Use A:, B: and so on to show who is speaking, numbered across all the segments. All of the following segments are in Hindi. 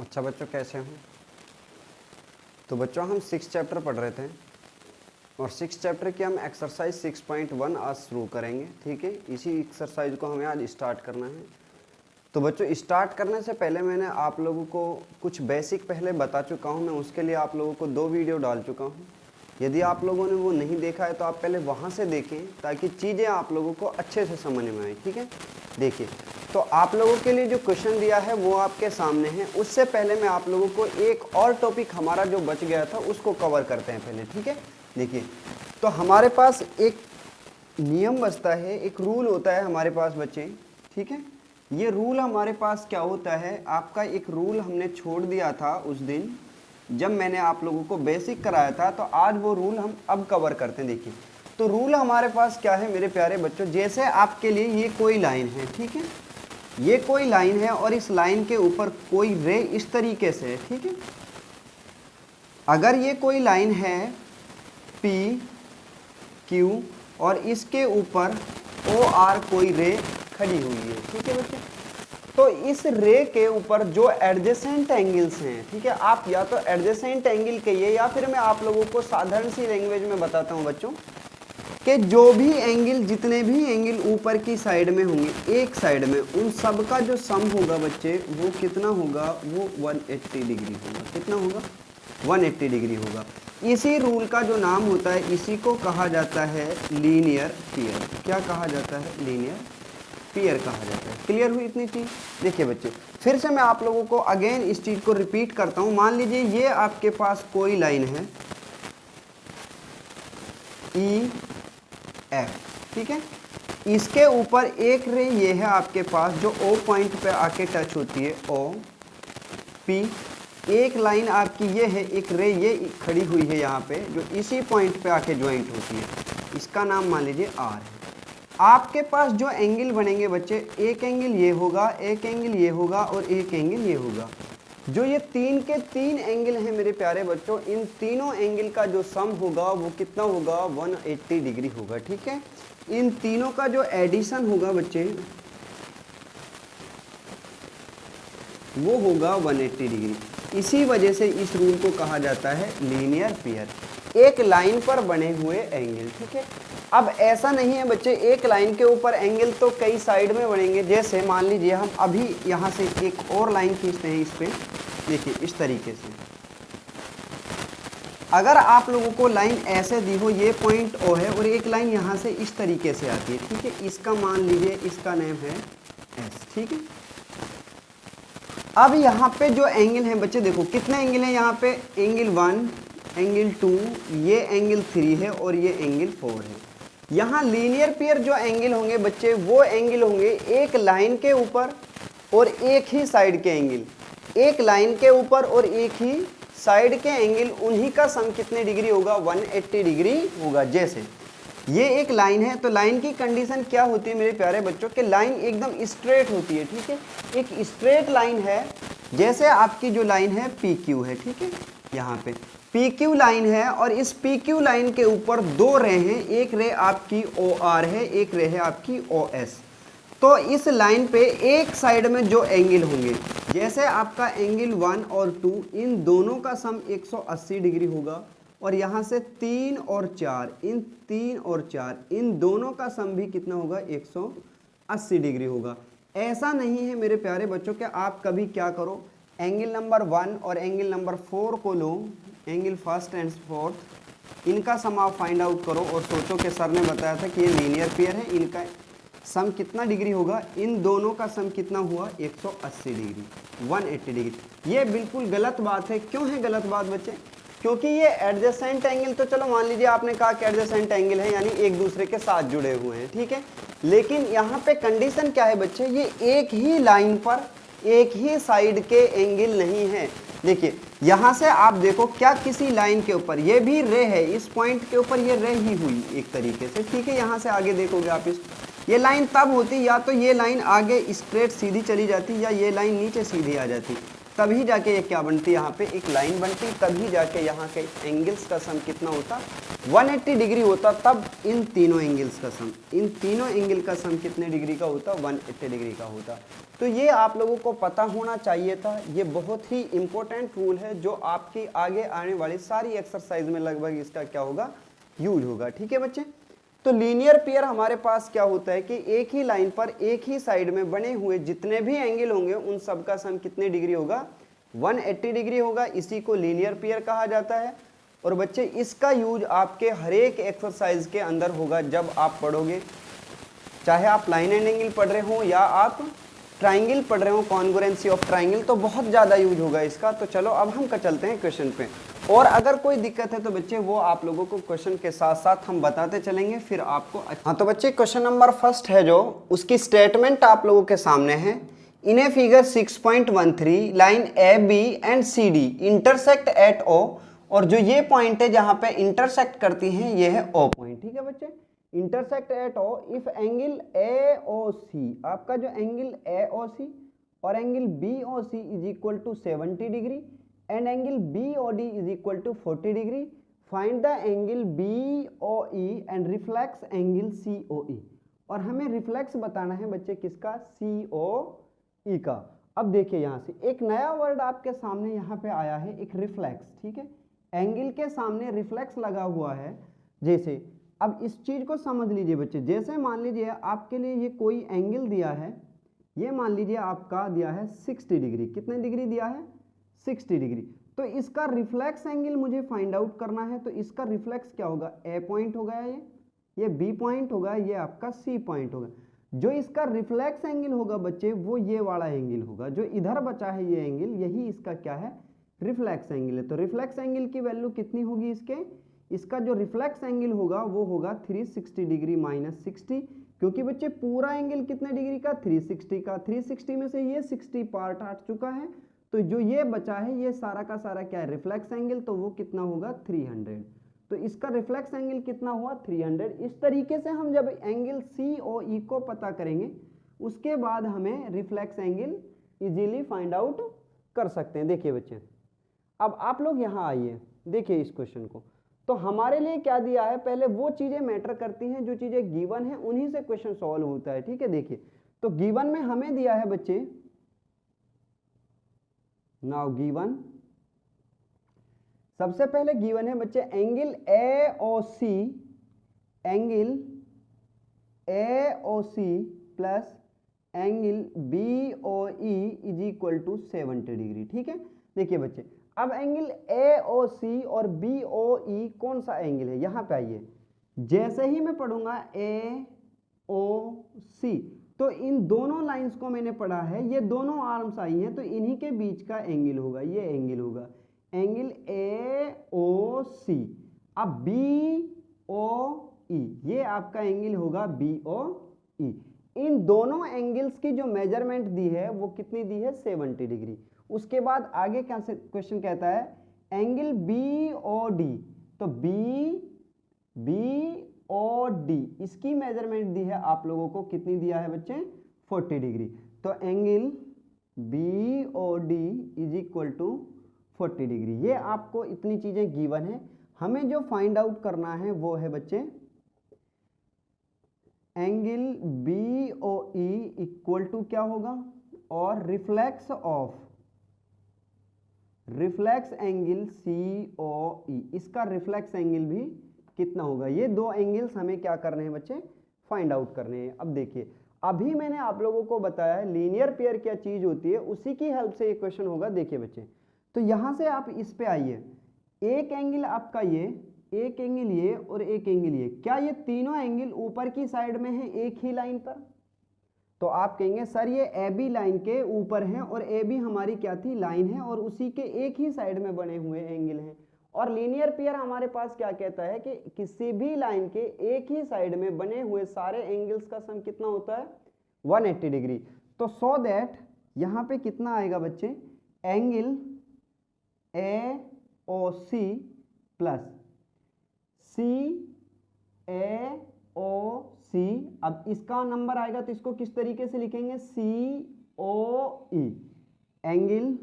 A: अच्छा बच्चों, कैसे हो? तो बच्चों हम 6 चैप्टर पढ़ रहे थे और 6 चैप्टर की हम एक्सरसाइज 6.1 आज शुरू करेंगे। ठीक है, इसी एक्सरसाइज को हमें आज स्टार्ट करना है। तो बच्चों स्टार्ट करने से पहले मैंने आप लोगों को कुछ बेसिक पहले बता चुका हूँ। मैं उसके लिए आप लोगों को 2 वीडियो डाल चुका हूँ। यदि आप लोगों ने वो नहीं देखा है तो आप पहले वहाँ से देखें ताकि चीज़ें आप लोगों को अच्छे से समझ में आए। ठीक है, देखिए तो आप लोगों के लिए जो क्वेश्चन दिया है वो आपके सामने है। उससे पहले मैं आप लोगों को एक और टॉपिक हमारा जो बच गया था उसको कवर करते हैं पहले। ठीक है, देखिए तो हमारे पास एक नियम बचता है, एक रूल होता है हमारे पास बच्चे। ठीक है, ये रूल हमारे पास क्या होता है, आपका एक रूल हमने छोड़ दिया था उस दिन जब मैंने आप लोगों को बेसिक कराया था। तो आज वो रूल हम अब कवर करते हैं। देखिए तो रूल हमारे पास क्या है मेरे प्यारे बच्चों, जैसे आपके लिए ये कोई लाइन है। ठीक है, ये कोई लाइन है और इस लाइन के ऊपर कोई रे इस तरीके से है। ठीक है, अगर ये कोई लाइन है पी क्यू और इसके ऊपर ओ आर कोई रे खड़ी हुई है। ठीक है बच्चे, तो इस रे के ऊपर जो एडजेसेंट एंगल्स हैं, ठीक है, आप या तो एडजेसेंट एंगल कहिए या फिर मैं आप लोगों को साधारण सी लैंग्वेज में बताता हूं बच्चों कि जो भी एंगल, जितने भी एंगल ऊपर की साइड में होंगे एक साइड में, उन सब का जो सम होगा बच्चे वो कितना होगा, वो 180 डिग्री होगा। कितना होगा? 180 डिग्री होगा। इसी रूल का जो नाम होता है, इसी को कहा जाता है लीनियर पेयर। क्या कहा जाता है? लीनियर पेयर कहा जाता है। क्लियर हुई इतनी चीज? देखिए बच्चे फिर से मैं आप लोगों को अगेन इस चीज को रिपीट करता हूं। मान लीजिए ये आपके पास कोई लाइन है ई एफ। ठीक है, इसके ऊपर एक रे ये है आपके पास जो ओ पॉइंट पे आके टच होती है, ओ पी। एक लाइन आपकी ये है, एक रे ये खड़ी हुई है यहाँ पे जो इसी पॉइंट पे आके ज्वाइंट होती है, इसका नाम मान लीजिए आर है। आपके पास जो एंगल बनेंगे बच्चे, एक एंगल ये होगा, एक एंगल ये होगा और एक एंगल ये होगा। जो ये 3 के 3 एंगल हैं मेरे प्यारे बच्चों, इन तीनों एंगल का जो सम होगा वो कितना होगा? 180 डिग्री होगा। ठीक है, इन तीनों का जो एडिशन होगा बच्चे वो होगा 180 डिग्री। इसी वजह से इस रूल को कहा जाता है लीनियर पेयर, एक लाइन पर बने हुए एंगल। ठीक है, अब ऐसा नहीं है बच्चे एक लाइन के ऊपर एंगल तो कई साइड में बनेंगे। जैसे मान लीजिए हम अभी यहाँ से एक और लाइन खींचते हैं इस पे, देखिए इस तरीके से। अगर आप लोगों को लाइन ऐसे दी हो, ये पॉइंट ओ है और एक लाइन यहाँ से इस तरीके से आती है। ठीक है, इसका मान लीजिए इसका नेम है एस। ठीक है, अब यहाँ पे जो एंगल है बच्चे, देखो कितने एंगल हैं यहाँ पे, एंगल 1, एंगल 2, ये एंगल 3 है और ये एंगल 4 है। यहाँ लीनियर पेयर जो एंगल होंगे बच्चे, वो एंगल होंगे एक लाइन के ऊपर और एक ही साइड के एंगल। एक लाइन के ऊपर और एक ही साइड के एंगल, उन्हीं का सम कितने डिग्री होगा? 180 डिग्री होगा। जैसे ये एक लाइन है तो लाइन की कंडीशन क्या होती है मेरे प्यारे बच्चों कि लाइन एकदम स्ट्रेट होती है। ठीक है, एक स्ट्रेट लाइन है, जैसे आपकी जो लाइन है पी क्यू है। ठीक है, यहाँ पे पी क्यू लाइन है और इस पी क्यू लाइन के ऊपर 2 रे हैं, एक रे आपकी ओ आर है, एक रे है आपकी ओ एस। तो इस लाइन पे एक साइड में जो एंगल होंगे, जैसे आपका एंगल 1 और 2, इन दोनों का सम 180 डिग्री होगा। और यहाँ से 3 और 4, इन 3 और 4 इन दोनों का सम भी कितना होगा? 180 डिग्री होगा। ऐसा नहीं है मेरे प्यारे बच्चों कि आप कभी क्या करो, एंगल नंबर 1 और एंगल नंबर 4 को लो, एंगल फर्स्ट एंड फोर्थ, इनका सम आप फाइंड आउट करो और सोचो कि सर ने बताया था कि ये लीनियर पेयर है, इनका सम कितना डिग्री होगा? इन दोनों का सम कितना हुआ? 180 डिग्री, 180 डिग्री। ये बिल्कुल गलत बात है। क्यों है गलत बात बच्चे? क्योंकि ये एडजेसेंट एंगल, तो चलो मान लीजिए आपने कहा कि एडजेसेंट एंगल है यानी एक दूसरे के साथ जुड़े हुए हैं। ठीक है, लेकिन यहाँ पे कंडीशन क्या है बच्चे, ये एक ही लाइन पर एक ही साइड के एंगल नहीं है। देखिए यहाँ से आप देखो, क्या किसी लाइन के ऊपर ये भी रे है, इस पॉइंट के ऊपर ये रे ही हुई एक तरीके से। ठीक है, यहाँ से आगे देखोगे आप, इस ये लाइन तब होती या तो ये लाइन आगे स्ट्रेट सीधी चली जाती या ये लाइन नीचे सीधी आ जाती। तभी जाके ये क्या बनती है, यहाँ पे एक लाइन बनती, तभी जाके यहाँ के एंगल्स का सम कितना होता, 180 डिग्री होता। तब इन तीनों एंगल्स का सम, इन तीनों एंगल का सम कितने डिग्री का होता, 180 डिग्री का होता। तो ये आप लोगों को पता होना चाहिए था। ये बहुत ही इंपॉर्टेंट रूल है जो आपकी आगे आने वाली सारी एक्सरसाइज में लगभग इसका क्या होगा, यूज होगा। ठीक है बच्चे। तो लीनियर पेयर हमारे पास क्या होता है कि एक ही लाइन पर एक ही साइड में बने हुए जितने भी एंगल होंगे उन सब का सम कितने डिग्री होगा, 180 डिग्री होगा। इसी को लीनियर पेयर कहा जाता है। और बच्चे इसका यूज आपके हर एक एक्सरसाइज के अंदर होगा जब आप पढ़ोगे, चाहे आप लाइन एंड एंगल पढ़ रहे हो या आप ट्राइंगल पढ़ रहे हो, कॉन्ग्रुएंसी ऑफ ट्राइंगल, तो बहुत ज़्यादा यूज होगा इसका। तो चलो अब हम चलते हैं क्वेश्चन पे। और अगर कोई दिक्कत है तो बच्चे वो आप लोगों को क्वेश्चन के साथ साथ हम बताते चलेंगे, फिर आपको। हाँ तो बच्चे क्वेश्चन नंबर फर्स्ट है जो, उसकी स्टेटमेंट आप लोगों के सामने है। In a figure 6.13 line A B and C D intersect at O, और जो ये पॉइंट है जहां पे इंटरसेक्ट करती हैं ये है ओ पॉइंट। ठीक है बच्चे, intersect at O if angle A O C, आपका जो एंगल ए ओ सी और angle B O C is equal to 70 degree and angle B O D is equal to 40 degree, find the angle B O E and reflex angle C O E. और हमें रिफ्लेक्स बताना है बच्चे किसका, सी ओ ई का। अब देखिए यहाँ से एक नया वर्ड आपके सामने यहाँ पे आया है, एक रिफ्लेक्स। ठीक है, एंगल के सामने रिफ्लेक्स लगा हुआ है। जैसे अब इस चीज को समझ लीजिए बच्चे, जैसे मान लीजिए आपके लिए ये कोई एंगल दिया है, ये मान लीजिए आपका दिया है 60 डिग्री। कितने डिग्री दिया है, 60 डिग्री। तो इसका रिफ्लेक्स एंगल मुझे फाइंड आउट करना है। तो इसका रिफ्लेक्स क्या होगा, ए पॉइंट होगा, ये बी पॉइंट होगा, ये आपका सी पॉइंट होगा। जो इसका रिफ्लेक्स एंगल होगा बच्चे वो ये वाला एंगल होगा, जो इधर बचा है ये एंगल, यही इसका क्या है, रिफ्लेक्स एंगल है। तो रिफ्लेक्स एंगल की वैल्यू कितनी होगी इसके, इसका जो रिफ्लेक्स एंगल होगा वो होगा 360 डिग्री माइनस 60, क्योंकि बच्चे पूरा एंगल कितने डिग्री का, 360 का। 360 में से ये 60 पार्ट हट चुका है, तो जो ये बचा है ये सारा का सारा क्या है, रिफ्लेक्स एंगल, तो वो कितना होगा 300। तो इसका रिफ्लेक्स एंगल कितना हुआ 300। इस तरीके से हम जब एंगल सी ओ ई को पता करेंगे उसके बाद हमें reflex angle easily find out कर सकते हैं। देखिए बच्चे, अब आप लोग यहाँ आइए, देखिए इस क्वेश्चन को। तो हमारे लिए क्या दिया है, पहले वो चीजें मैटर करती हैं जो चीजें गिवन है, उन्हीं से क्वेश्चन सॉल्व होता है। ठीक है, देखिए तो गिवन में हमें दिया है बच्चे, नाउ गिवन, सबसे पहले गिवन है बच्चे angle A O C, angle A O C plus angle B O E is equal to 70 degree. ठीक है, देखिए बच्चे, अब एंगल ए ओ सी और बी ओ ई कौन सा एंगल है, यहां पे आइए। जैसे ही मैं पढ़ूंगा ए ओ सी, तो इन दोनों लाइंस को मैंने पढ़ा है, ये दोनों आर्म्स आई हैं, तो इन्हीं के बीच का एंगल होगा, ये एंगल होगा एंगल ए ओ सी। अब बी ओ ई, ये आपका एंगल होगा बी ओ ई। इन दोनों एंगल्स की जो मेजरमेंट दी है वो कितनी दी है, 70 डिग्री। उसके बाद आगे क्या से क्वेश्चन कहता है, एंगल बी ओ डी, तो बी ओ डी इसकी मेजरमेंट दी है आप लोगों को, कितनी दिया है बच्चे, 40 डिग्री। तो angle B O D is equal to 40 degree. ये आपको इतनी चीजें गिवन है, हमें जो फाइंड आउट करना है वो है बच्चे angle B O E equal to क्या होगा, और रिफ्लेक्स एंगल सी ओ ई, इसका रिफ्लेक्स एंगल भी कितना होगा। ये दो एंगल्स हमें क्या करने हैं बच्चे, फाइंड आउट करने हैं। अब देखिए, अभी मैंने आप लोगों को बताया है लीनियर पेयर क्या चीज होती है, उसी की हेल्प से ये क्वेश्चन होगा। देखिए बच्चे, तो यहां से आप इस पे आइए, एक एंगल आपका ये, एक एंगल ये और एक एंगल ये, क्या ये तीनों एंगल ऊपर की साइड में है एक ही लाइन पर? तो आप कहेंगे सर ये ए बी लाइन के ऊपर है, और ए बी हमारी क्या थी, लाइन है, और उसी के एक ही साइड में बने हुए एंगल हैं। और लीनियर पेयर हमारे पास क्या कहता है कि किसी भी लाइन के एक ही साइड में बने हुए सारे एंगल्स का सम कितना होता है, 180 डिग्री। तो सो दैट यहां पे कितना आएगा बच्चे, angle A O C plus C A O सी। अब इसका नंबर आएगा तो इसको किस तरीके से लिखेंगे, सी ओ ई, एंगल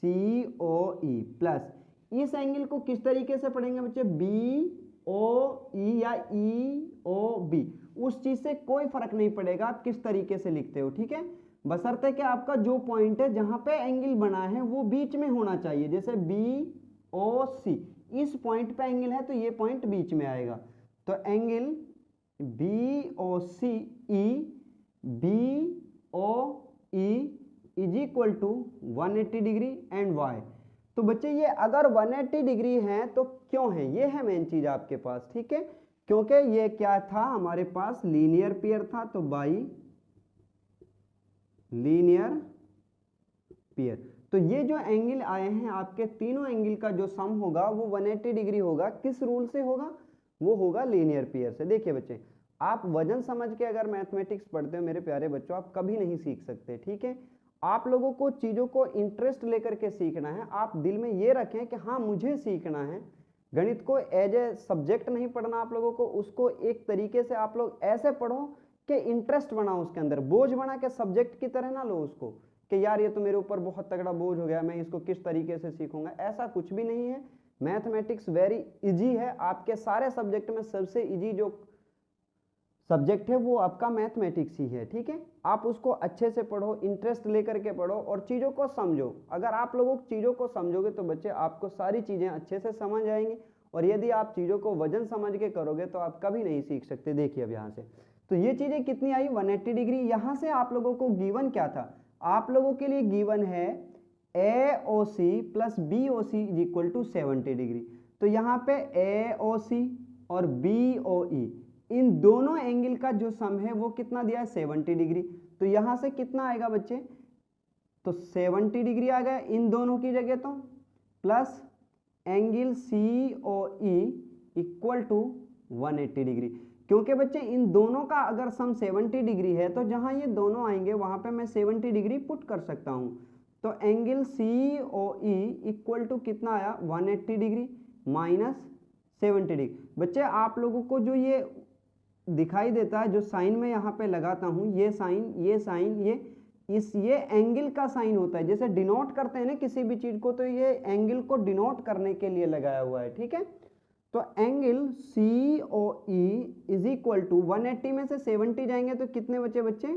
A: COE प्लस इस एंगल को किस तरीके से पढ़ेंगे बच्चे, BOE या EOB, उस चीज से कोई फर्क नहीं पड़ेगा आप किस तरीके से लिखते हो, ठीक है। बशर्ते कि आपका जो पॉइंट है जहां पे एंगल बना है वो बीच में होना चाहिए, जैसे BOC इस पॉइंट पे एंगल है तो ये पॉइंट बीच में आएगा, तो angle BOCE BOE is equal to 180 degree and y। तो बच्चे ये अगर 180 डिग्री है तो क्यों है, ये है मेन चीज आपके पास, ठीक है, क्योंकि ये क्या था हमारे पास लीनियर पेयर था, तो बाई लीनियर पेयर। तो ये जो एंगल आए हैं आपके तीनों एंगल का जो सम होगा वो 180 डिग्री होगा, किस रूल से होगा, वो होगा लीनियर पेयर से। देखिए बच्चे आप वजन समझ के अगर मैथमेटिक्स पढ़ते हो मेरे प्यारे बच्चों आप कभी नहीं सीख सकते, ठीक है। आप लोगों को चीजों को इंटरेस्ट लेकर के सीखना है, आप दिल में ये रखें कि हाँ मुझे सीखना है, गणित को एज ए सब्जेक्ट नहीं पढ़ना आप लोगों को, उसको एक तरीके से आप लोग ऐसे पढ़ो कि इंटरेस्ट बनाओ उसके अंदर, बोझ बना के सब्जेक्ट की तरह ना लो उसको कि यार ये तो मेरे ऊपर बहुत तगड़ा बोझ हो गया, मैं इसको किस तरीके से सीखूंगा, ऐसा कुछ भी नहीं है। मैथमेटिक्स वेरी इजी है, आपके सारे सब्जेक्ट में सबसे इजी जो सब्जेक्ट है वो आपका मैथमेटिक्स ही है, ठीक है। आप उसको अच्छे से पढ़ो, इंटरेस्ट लेकर के पढ़ो और चीज़ों को समझो। अगर आप लोगों चीज़ों को समझोगे तो बच्चे आपको सारी चीज़ें अच्छे से समझ आएंगी, और यदि आप चीज़ों को वजन समझ के करोगे तो आप कभी नहीं सीख सकते। देखिए अब यहाँ से तो ये चीज़ें कितनी आई 180 डिग्री। यहाँ से आप लोगों को गिवन क्या था, आप लोगों के लिए गिवन है AOC plus BOC is equal to 70 degree. तो यहाँ पे AOC और BOE इन दोनों एंगल का जो सम है वो कितना दिया है 70 डिग्री। तो यहां से कितना आएगा बच्चे, तो 70 डिग्री आ गया इन दोनों की जगह, तो plus angle COE equal to 180 degree. क्योंकि बच्चे इन दोनों का अगर सम 70 डिग्री है तो जहां ये दोनों आएंगे वहां पे मैं 70 डिग्री पुट कर सकता हूं। तो एंगल COE इक्वल टू कितना आया 180 डिग्री माइनस 70 डिग्री। बच्चे आप लोगों को जो ये दिखाई देता है, जो साइन में यहाँ पे लगाता हूँ, ये साइन ये एंगल का साइन होता है, जैसे डिनोट करते हैं ना किसी भी चीज को, तो ये एंगल को डिनोट करने के लिए लगाया हुआ है, ठीक है। तो angle COE is equal to 180 में से 70 जाएंगे तो कितने बचे बच्चे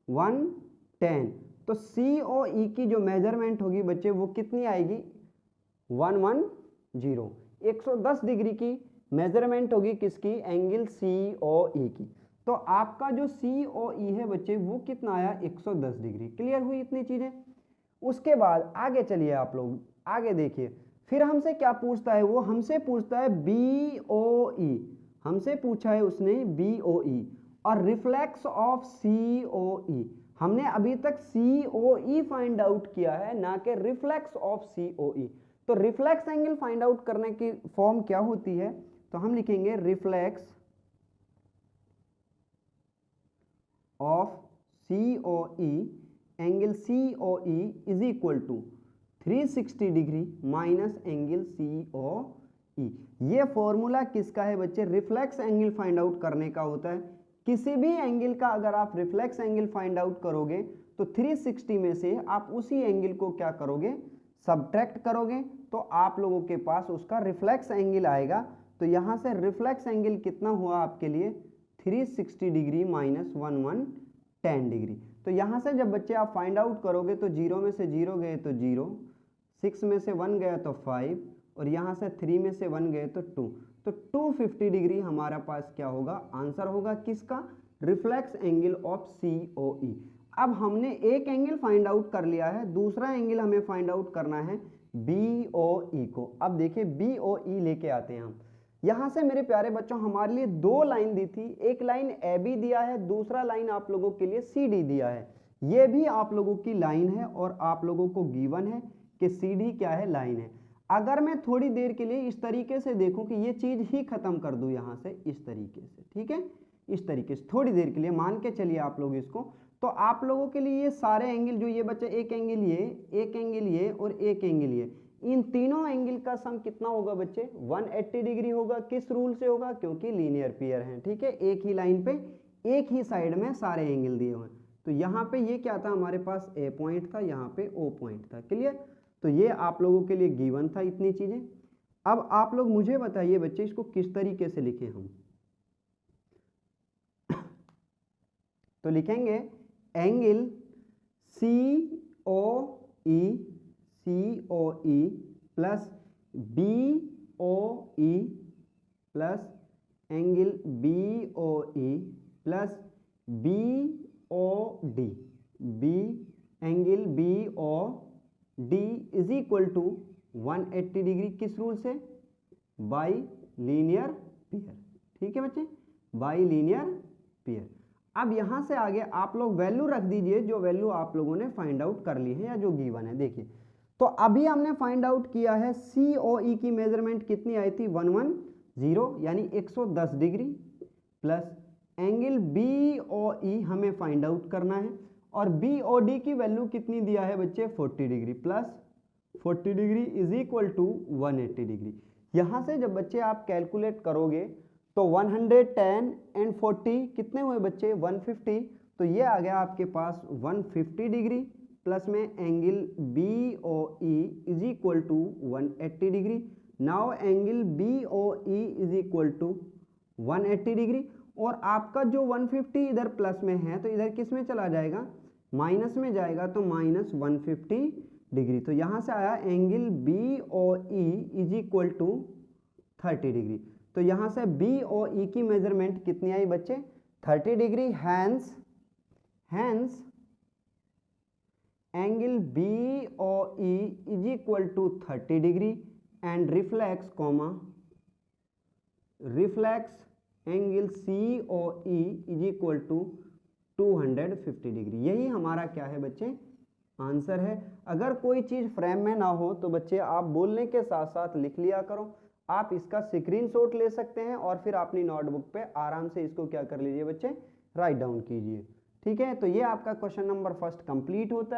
A: 110। तो COE की जो मेजरमेंट होगी बच्चे वो कितनी आएगी 110, 110 डिग्री की मेजरमेंट होगी किसकी, एंगल COE की। तो आपका जो COE है बच्चे वो कितना आया 110 डिग्री। क्लियर हुई इतनी चीजें। उसके बाद आगे चलिए आप लोग आगे देखिए, फिर हमसे क्या पूछता है, वो हमसे पूछता है BOE, हमसे पूछा है उसने BOE और रिफ्लेक्स ऑफ COE। हमने अभी तक COE फाइंड आउट किया है, ना कि रिफ्लेक्स ऑफ COE। तो रिफ्लेक्स एंगल फाइंड आउट करने की फॉर्म क्या होती है, तो हम लिखेंगे reflex of COE, angle COE is equal to 360 degree minus angle COE। ये फॉर्मूला किसका है बच्चे, रिफ्लेक्स एंगल फाइंड आउट करने का होता है। किसी भी एंगल का अगर आप रिफ्लेक्स एंगल फाइंड आउट करोगे तो 360 में से आप उसी एंगल को क्या करोगे, सब्ट्रैक्ट करोगे, तो आप लोगों के पास उसका रिफ्लेक्स एंगल आएगा। तो यहां से रिफ्लेक्स एंगल कितना हुआ आपके लिए 360 डिग्री माइनस 110 डिग्री। तो यहां से जब बच्चे आप फाइंड आउट करोगे तो 0 में से 0 गए तो 0, 6 में से 1 गया तो 5, और यहां से 3 में से 1 गए तो 2। तो 250 डिग्री हमारा पास क्या होगा, आंसर होगा किसका, रिफ्लेक्स एंगल ऑफ COE। अब हमने एक एंगल फाइंड आउट कर लिया है, दूसरा एंगल हमें फाइंड आउट करना है BOE को। अब देखिए BOE लेके आते हैं हम। यहां से मेरे प्यारे बच्चों हमारे लिए दो लाइन दी थी, एक लाइन AB दिया है, दूसरा लाइन आप लोगों के लिए CD दिया है। ये भी आप लोगों की लाइन है और आप लोगों को गिवन है कि CD क्या है, लाइन है। अगर मैं थोड़ी देर के लिए इस तरीके से देखूं कि ये चीज ही खत्म कर दूं यहां से इस तरीके से, ठीक है, इस तरीके से थोड़ी देर के लिए मान के चलिए आप लोग इसको, तो आप लोगों के लिए ये सारे एंगल जो ये बच्चे एक एंगल ये, एक एंगल ये और एक एंगल ये, इन तीनों एंगल का सम कितना होगा बच्चे 180 डिग्री होगा। किस रूल से होगा, क्योंकि लीनियर पेयर हैं, ठीक है, एक ही लाइन पे एक ही साइड में सारे एंगल दिए हुए हैं। तो यहाँ पे ये क्या था हमारे पास A पॉइंट था, यहाँ पे O पॉइंट था। क्लियर। तो ये आप लोगों के लिए गिवन था इतनी चीजें। अब आप लोग मुझे बताइए बच्चे इसको किस तरीके से लिखें हम। तो लिखेंगे angle COE plus BOE plus angle BOE plus BOD angle BOD is equal to 180 degree किस रूल से? By linear pair. ठीक है बच्चे, बाई लीनियर पेयर। अब यहां से आगे आप लोग वैल्यू रख दीजिए जो वैल्यू आप लोगों ने फाइंड आउट कर ली है या जो गिवन है। देखिए तो अभी हमने फाइंड आउट किया है COE की मेजरमेंट कितनी आई थी 110 यानी 110 डिग्री प्लस एंगल BOE हमें फाइंड आउट करना है और BOD की वैल्यू कितनी दिया है बच्चे 40 degree plus 40 degree is equal to 180 degree. यहां से जब बच्चे आप कैलकुलेट करोगे तो 110 एंड 40 कितने हुए बच्चे 150। तो ये आ गया आपके पास 150 डिग्री प्लस में angle BOE is equal to 180 degree. Now angle BOE is equal to 180 degree और आपका जो 150 इधर प्लस में है तो इधर किस में चला जाएगा माइनस में जाएगा तो माइनस 150 डिग्री। तो यहां से आया angle BOE is equal to 30 degree. तो यहां से BOE की मेजरमेंट कितनी आई बच्चे 30 degree. Hence angle BOE is equal to 30 degree and reflex angle COE is equal to 250 degree. यही हमारा क्या है बच्चे आंसर है। अगर कोई चीज फ्रेम में ना हो तो बच्चे आप बोलने के साथ साथ लिख लिया करो। आप इसका स्क्रीनशॉट ले सकते हैं और फिर अपनी नोटबुक पे आराम से इसको क्या कर लीजिए बच्चे राइट डाउन कीजिए। ठीक है, तो ये आपका क्वेश्चन नंबर फर्स्ट कंप्लीट होता है।